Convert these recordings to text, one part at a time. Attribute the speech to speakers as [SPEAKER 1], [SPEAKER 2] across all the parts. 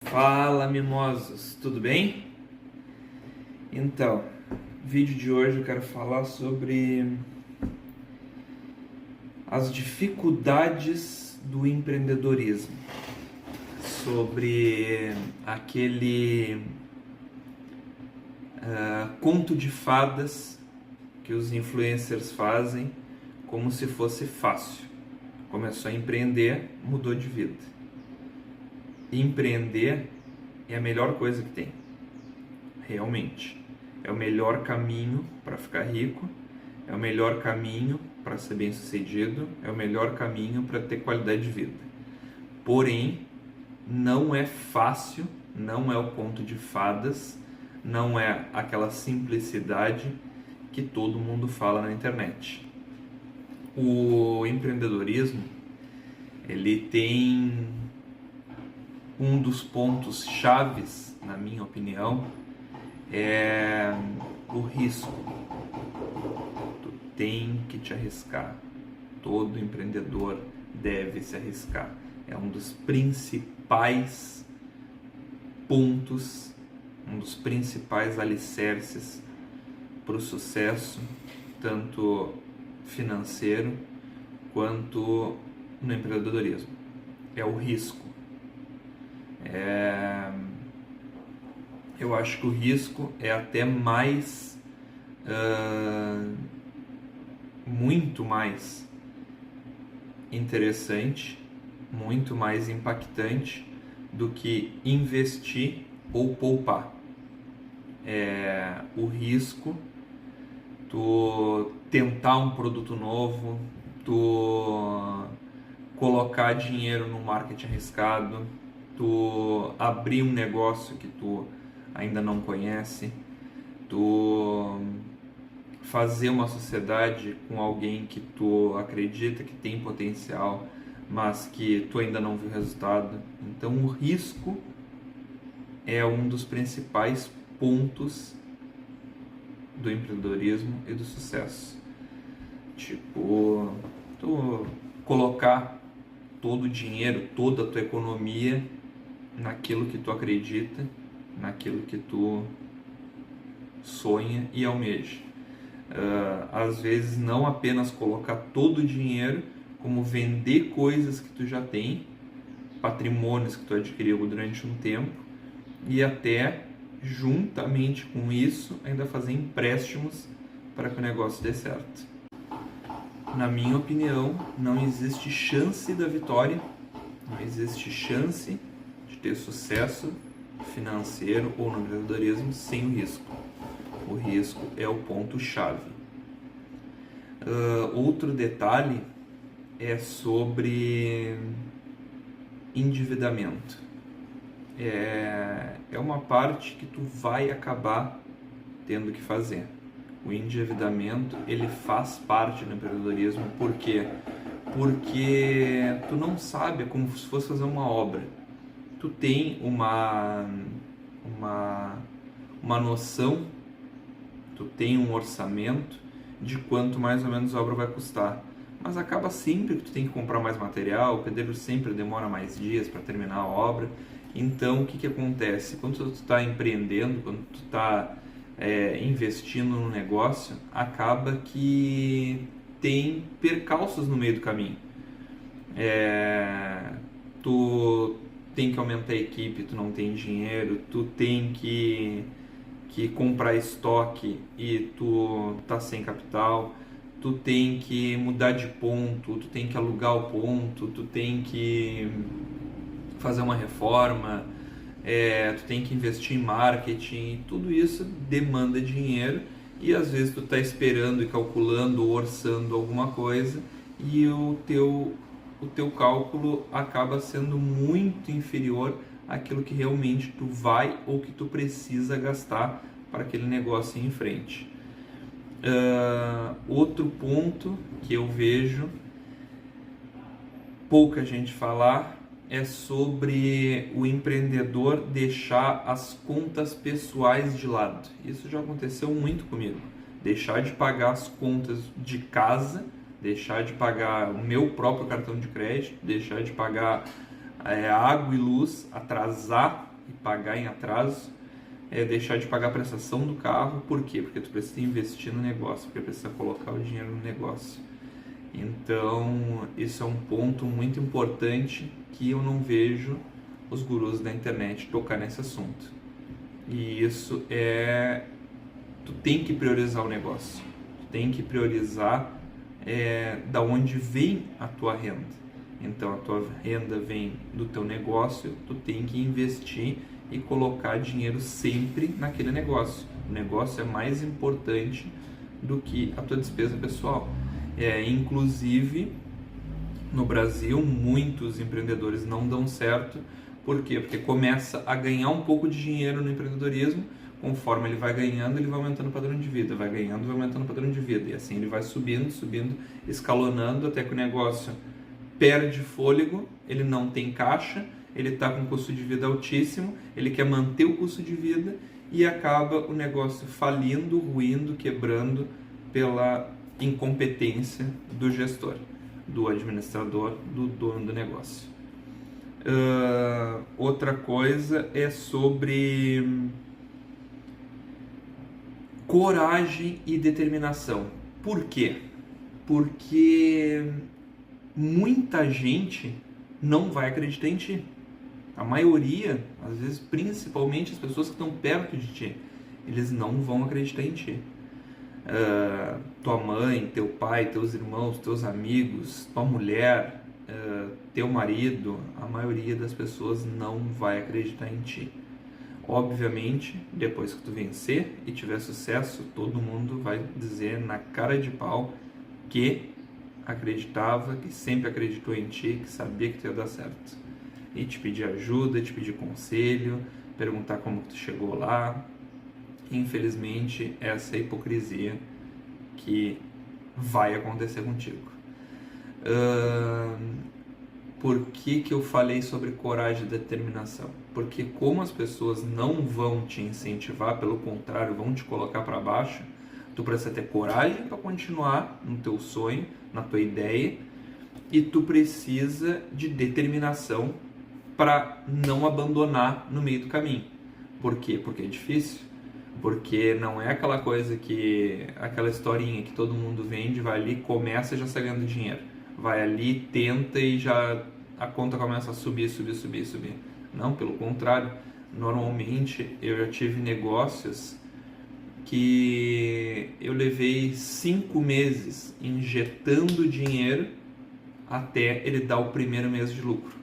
[SPEAKER 1] Fala, mimosos, tudo bem? Então, vídeo de hoje eu quero falar sobre as dificuldades do empreendedorismo, sobre aquele conto de fadas que os influencers fazem como se fosse fácil. Começou a empreender, mudou de vida. Empreender é a melhor coisa que tem, realmente. É o melhor caminho para ficar rico, é o melhor caminho para ser bem sucedido, é o melhor caminho para ter qualidade de vida. Porém, não é fácil, não é o conto de fadas, não é aquela simplicidade que todo mundo fala na internet. O empreendedorismo, ele tem um dos pontos chaves, na minha opinião, é o risco. Tu tem que te arriscar. Todo empreendedor deve se arriscar. É um dos principais pontos, um dos principais alicerces para o sucesso, tanto financeiro quanto no empreendedorismo. É o risco. Eu acho que o risco é até mais, muito mais interessante, muito mais impactante do que investir ou poupar. O risco, tu tentar um produto novo, tu colocar dinheiro no marketing arriscado, tu abrir um negócio que tu ainda não conhece, tu fazer uma sociedade com alguém que tu acredita que tem potencial, mas que tu ainda não viu resultado. Então o risco é um dos principais pontos do empreendedorismo e do sucesso. Tipo, tu colocar todo o dinheiro, toda a tua economia naquilo que tu acredita, naquilo que tu sonha e almeja. Às vezes não apenas colocar todo o dinheiro, como vender coisas que tu já tem, patrimônios que tu adquiriu durante um tempo, e até juntamente com isso ainda fazer empréstimos para que o negócio dê certo. Na minha opinião, não existe chance da vitória, não existe chance de ter sucesso financeiro ou no empreendedorismo sem o risco. O risco é o ponto-chave. Outro detalhe é sobre endividamento. É uma parte que tu vai acabar tendo que fazer. O endividamento, ele faz parte do empreendedorismo. Por quê? Porque tu não sabe, é como se fosse fazer uma obra. Tu tem uma noção, tu tem um orçamento de quanto mais ou menos a obra vai custar. Mas acaba sempre que tu tem que comprar mais material, o pedreiro sempre demora mais dias para terminar a obra. Então, o que acontece? Quando tu está empreendendo, quando tu está investindo no negócio, acaba que tem percalços no meio do caminho. Tu tem que aumentar a equipe, tu não tem dinheiro, tu tem que comprar estoque e tu tá sem capital, tu tem que mudar de ponto, tu tem que alugar o ponto, tu tem que fazer uma reforma, tu tem que investir em marketing, tudo isso demanda dinheiro e às vezes tu tá esperando e calculando ou orçando alguma coisa e o teu cálculo acaba sendo muito inferior àquilo que realmente tu vai ou que tu precisa gastar para aquele negócio ir em frente. Outro ponto que eu vejo pouca gente falar é sobre o empreendedor deixar as contas pessoais de lado. Isso já aconteceu muito comigo. Deixar de pagar as contas de casa, deixar de pagar o meu próprio cartão de crédito, deixar de pagar água e luz, atrasar e pagar em atraso, é deixar de pagar a prestação do carro. Por quê? Porque tu precisa investir no negócio, porque precisa colocar o dinheiro no negócio. Então, isso é um ponto muito importante que eu não vejo os gurus da internet tocar nesse assunto. E isso é... Tu tem que priorizar o negócio. Tu tem que priorizar da onde vem a tua renda. Então, a tua renda vem do teu negócio, tu tem que investir e colocar dinheiro sempre naquele negócio. O negócio é mais importante do que a tua despesa pessoal. Inclusive, no Brasil, muitos empreendedores não dão certo. Por quê? Porque começa a ganhar um pouco de dinheiro no empreendedorismo, conforme ele vai ganhando, ele vai aumentando o padrão de vida, vai ganhando, vai aumentando o padrão de vida, e assim ele vai subindo, escalonando, até que o negócio perde fôlego, ele não tem caixa, ele está com um custo de vida altíssimo, ele quer manter o custo de vida e acaba o negócio falindo, ruindo, quebrando pela incompetência do gestor, do administrador, do dono do negócio. Outra coisa é sobre coragem e determinação. Por quê? Porque muita gente não vai acreditar em ti. A maioria, às vezes, principalmente as pessoas que estão perto de ti, eles não vão acreditar em ti. Tua mãe, teu pai, teus irmãos, teus amigos, tua mulher, teu marido, a maioria das pessoas não vai acreditar em ti. Obviamente, depois que tu vencer e tiver sucesso, todo mundo vai dizer na cara de pau que acreditava, que sempre acreditou em ti, que sabia que tu ia dar certo. E te pedir ajuda, te pedir conselho, perguntar como tu chegou lá. Infelizmente, essa é a hipocrisia que vai acontecer contigo. Por que eu falei sobre coragem e determinação? Porque como as pessoas não vão te incentivar, pelo contrário, vão te colocar para baixo, tu precisa ter coragem para continuar no teu sonho, na tua ideia, e tu precisa de determinação para não abandonar no meio do caminho. Por quê? Porque é difícil. Porque não é aquela coisa que... aquela historinha que todo mundo vende, vai ali, começa e já sai ganhando dinheiro. Vai ali, tenta e já a conta começa a subir. Não, pelo contrário. Normalmente eu já tive negócios que eu levei 5 meses injetando dinheiro até ele dar o primeiro mês de lucro.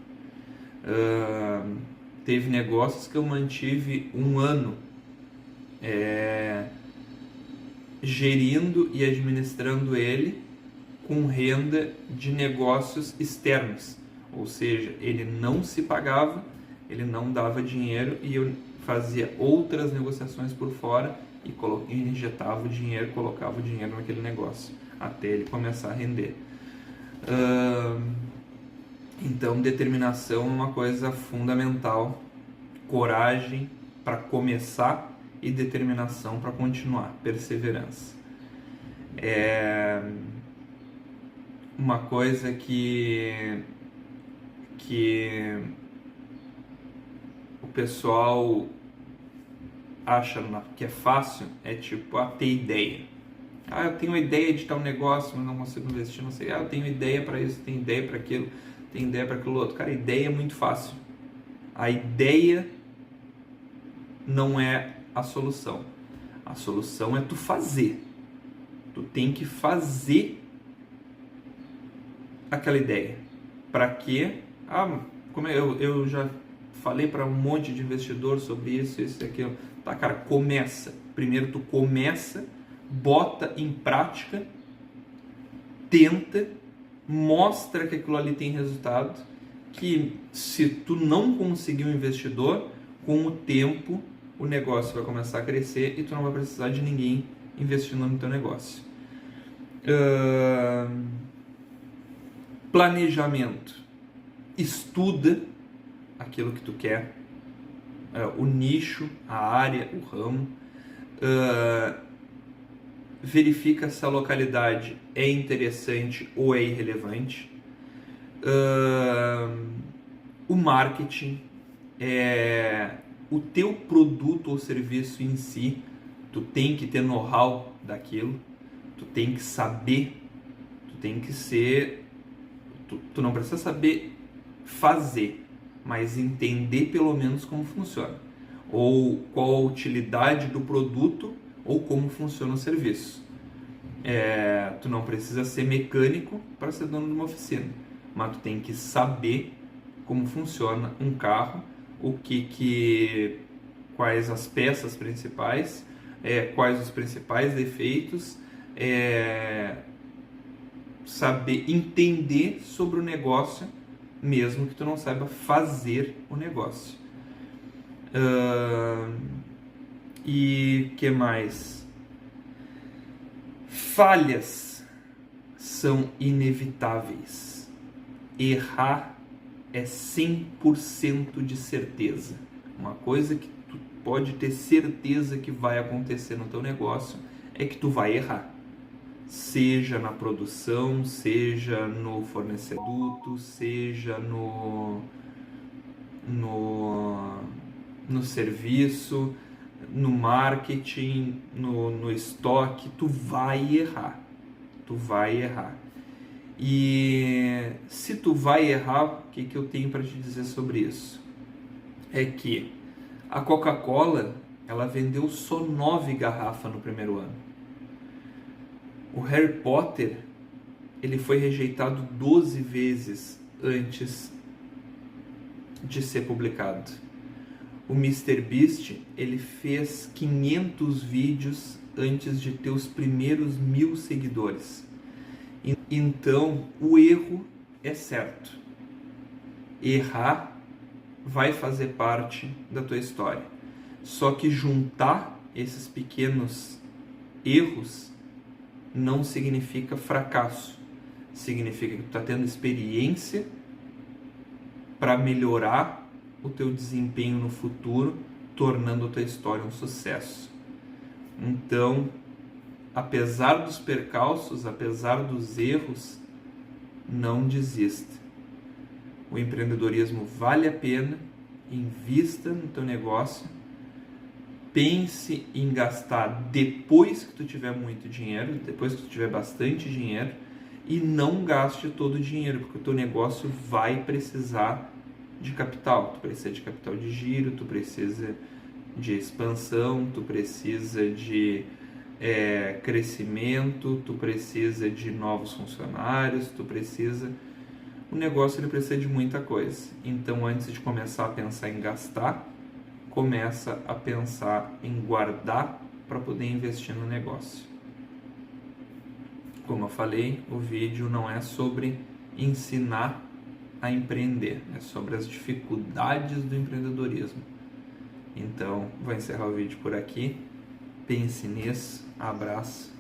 [SPEAKER 1] Teve negócios que eu mantive 1 ano gerindo e administrando ele com renda de negócios externos, ou seja, ele não se pagava, ele não dava dinheiro e eu fazia outras negociações por fora e injetava o dinheiro, colocava o dinheiro naquele negócio até ele começar a render. Então, determinação é uma coisa fundamental, coragem para começar e determinação para continuar, perseverança. Uma coisa que o pessoal acha que é fácil é tipo ter ideia. Eu tenho ideia de tal negócio, mas não consigo investir, não sei. Eu tenho ideia para isso, tenho ideia para aquilo, tenho ideia para aquilo outro. Cara, ideia é muito fácil. A ideia não é a solução. A solução é tu fazer. Tu tem que fazer aquela ideia. Para quê? Como eu já falei para um monte de investidor sobre isso e aquilo. Tá, cara, começa. Primeiro tu começa, bota em prática, tenta, mostra que aquilo ali tem resultado, que se tu não conseguir um investidor, com o tempo o negócio vai começar a crescer e tu não vai precisar de ninguém investindo no teu negócio. Planejamento. Estuda aquilo que tu quer, o nicho, a área, o ramo. Verifica se a localidade é interessante ou é irrelevante. O marketing o teu produto ou serviço em si, tu tem que ter know-how daquilo, tu tem que saber, tu tem que ser, tu não precisa saber fazer, mas entender pelo menos como funciona, ou qual a utilidade do produto, ou como funciona o serviço. Tu não precisa ser mecânico para ser dono de uma oficina, mas tu tem que saber como funciona um carro, quais as peças principais, quais os principais defeitos, saber entender sobre o negócio, mesmo que tu não saiba fazer o negócio. E que mais? Falhas são inevitáveis. Errar é 100% de certeza. Uma coisa que tu pode ter certeza que vai acontecer no teu negócio é que tu vai errar. Seja na produção, seja no fornecedor, seja no serviço, no marketing, no estoque, tu vai errar. Tu vai errar. E se tu vai errar, o que eu tenho para te dizer sobre isso? É que a Coca-Cola, ela vendeu só 9 garrafas no primeiro ano. O Harry Potter, ele foi rejeitado 12 vezes antes de ser publicado. O MrBeast, ele fez 500 vídeos antes de ter os primeiros 1000 seguidores. Então, o erro é certo. Errar vai fazer parte da tua história. Só que juntar esses pequenos erros não significa fracasso. Significa que tu está tendo experiência para melhorar o teu desempenho no futuro, tornando a tua história um sucesso. Então, apesar dos percalços, apesar dos erros, não desista. O empreendedorismo vale a pena, invista no teu negócio, pense em gastar depois que tu tiver muito dinheiro, depois que tu tiver bastante dinheiro, e não gaste todo o dinheiro, porque o teu negócio vai precisar de capital. Tu precisa de capital de giro, tu precisa de expansão, tu precisa de crescimento, tu precisa de novos funcionários, o negócio ele precisa de muita coisa. Então, antes de começar a pensar em gastar, começa a pensar em guardar para poder investir no negócio. Como eu falei, o vídeo não é sobre ensinar a empreender, é sobre as dificuldades do empreendedorismo. Então, vou encerrar o vídeo por aqui. Pense nisso. Abraço.